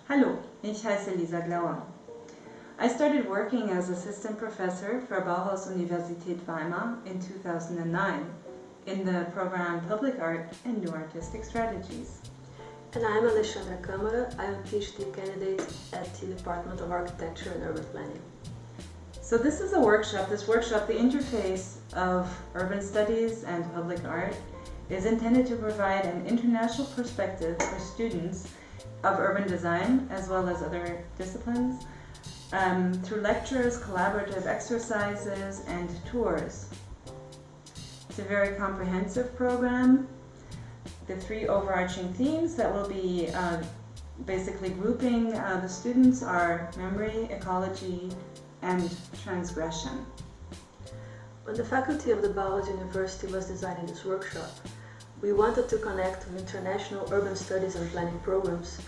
Hallo, ich heiße Lisa Glauer. I started working as assistant professor for Bauhaus Universität Weimar in 2009 in the program Public Art and New Artistic Strategies. And I'm Alexandra Câmara. I'm a PhD candidate at the Department of Architecture and Urban Planning. So this is a workshop. This workshop, the interface of urban studies and public art, is intended to provide an international perspective for students of urban design as well as other disciplines through lectures, collaborative exercises, and tours. It's a very comprehensive program. The three overarching themes that will be basically grouping the students are memory, ecology, and transgression. When the faculty of the Bauhaus University was designing this workshop, we wanted to connect with international urban studies and planning programs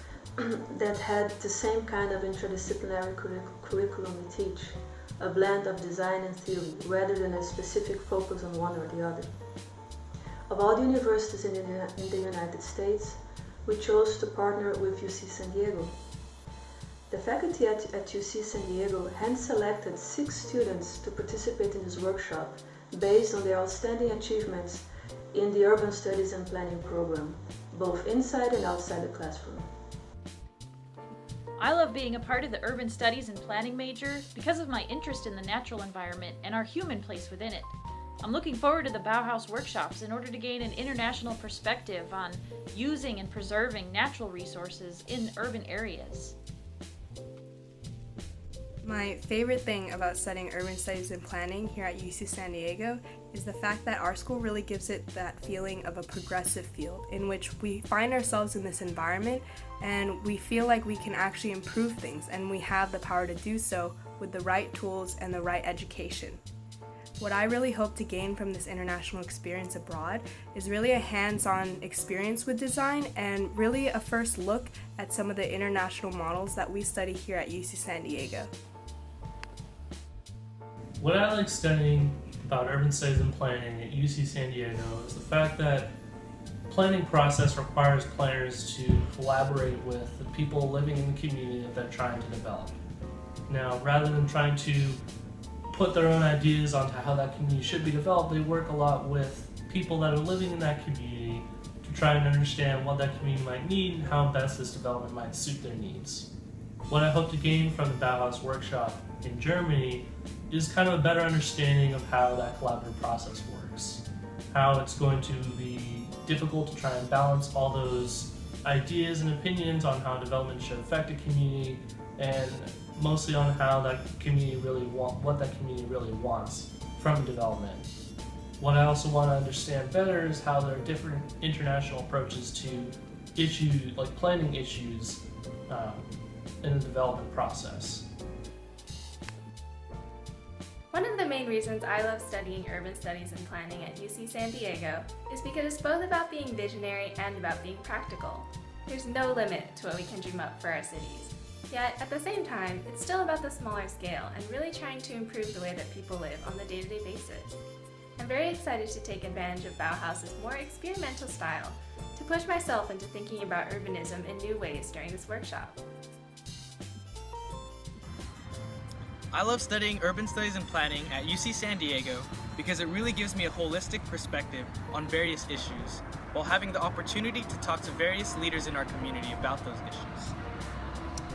that had the same kind of interdisciplinary curriculum we teach, a blend of design and theory, rather than a specific focus on one or the other. Of all the universities in the United States, we chose to partner with UC San Diego. The faculty at UC San Diego hand-selected 6 students to participate in this workshop based on their outstanding achievements in the Urban Studies and Planning program, both inside and outside the classroom. I love being a part of the Urban Studies and Planning major because of my interest in the natural environment and our human place within it. I'm looking forward to the Bauhaus workshops in order to gain an international perspective on using and preserving natural resources in urban areas. My favorite thing about studying urban studies and planning here at UC San Diego is the fact that our school really gives it that feeling of a progressive field in which we find ourselves in this environment and we feel like we can actually improve things, and we have the power to do so with the right tools and the right education. What I really hope to gain from this international experience abroad is really a hands-on experience with design and really a first look at some of the international models that we study here at UC San Diego. What I like studying about urban studies and planning at UC San Diego is the fact that planning process requires planners to collaborate with the people living in the community that they're trying to develop. Now, rather than trying to put their own ideas onto how that community should be developed, they work a lot with people that are living in that community to try and understand what that community might need and how best this development might suit their needs. What I hope to gain from the Bauhaus workshop in Germany is kind of a better understanding of how that collaborative process works, how it's going to be difficult to try and balance all those ideas and opinions on how development should affect a community, and mostly on how that community what that community really wants from development. What I also want to understand better is how there are different international approaches to issues, like planning issues, in the development process. One of the main reasons I love studying urban studies and planning at UC San Diego is because it's both about being visionary and about being practical. There's no limit to what we can dream up for our cities. Yet, at the same time, it's still about the smaller scale and really trying to improve the way that people live on the day-to-day basis. I'm very excited to take advantage of Bauhaus's more experimental style to push myself into thinking about urbanism in new ways during this workshop. I love studying urban studies and planning at UC San Diego because it really gives me a holistic perspective on various issues, while having the opportunity to talk to various leaders in our community about those issues.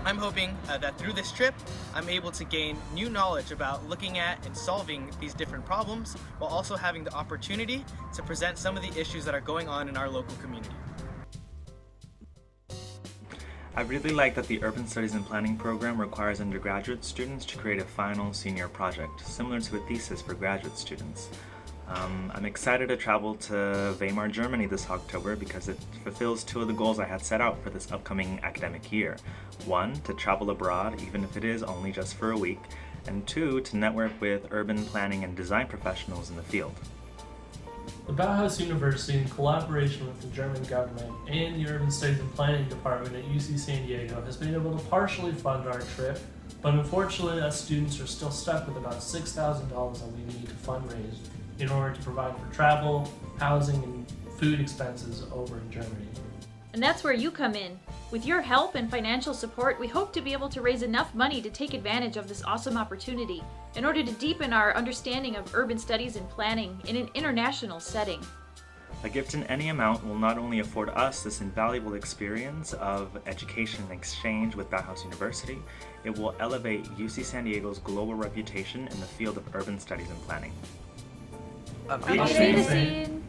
I'm hoping that through this trip, I'm able to gain new knowledge about looking at and solving these different problems, while also having the opportunity to present some of the issues that are going on in our local community. I really like that the Urban Studies and Planning program requires undergraduate students to create a final senior project, similar to a thesis for graduate students. I'm excited to travel to Weimar, Germany this October because it fulfills 2 of the goals I had set out for this upcoming academic year. 1, to travel abroad, even if it is only just for a week, and 2, to network with urban planning and design professionals in the field. The Bauhaus University, in collaboration with the German government and the Urban Studies and Planning Department at UC San Diego, has been able to partially fund our trip, but unfortunately us students are still stuck with about $6,000 that we need to fundraise in order to provide for travel, housing, and food expenses over in Germany. And that's where you come in. With your help and financial support, we hope to be able to raise enough money to take advantage of this awesome opportunity in order to deepen our understanding of urban studies and planning in an international setting. A gift in any amount will not only afford us this invaluable experience of education and exchange with Bauhaus University, it will elevate UC San Diego's global reputation in the field of urban studies and planning. Auf Wiedersehen!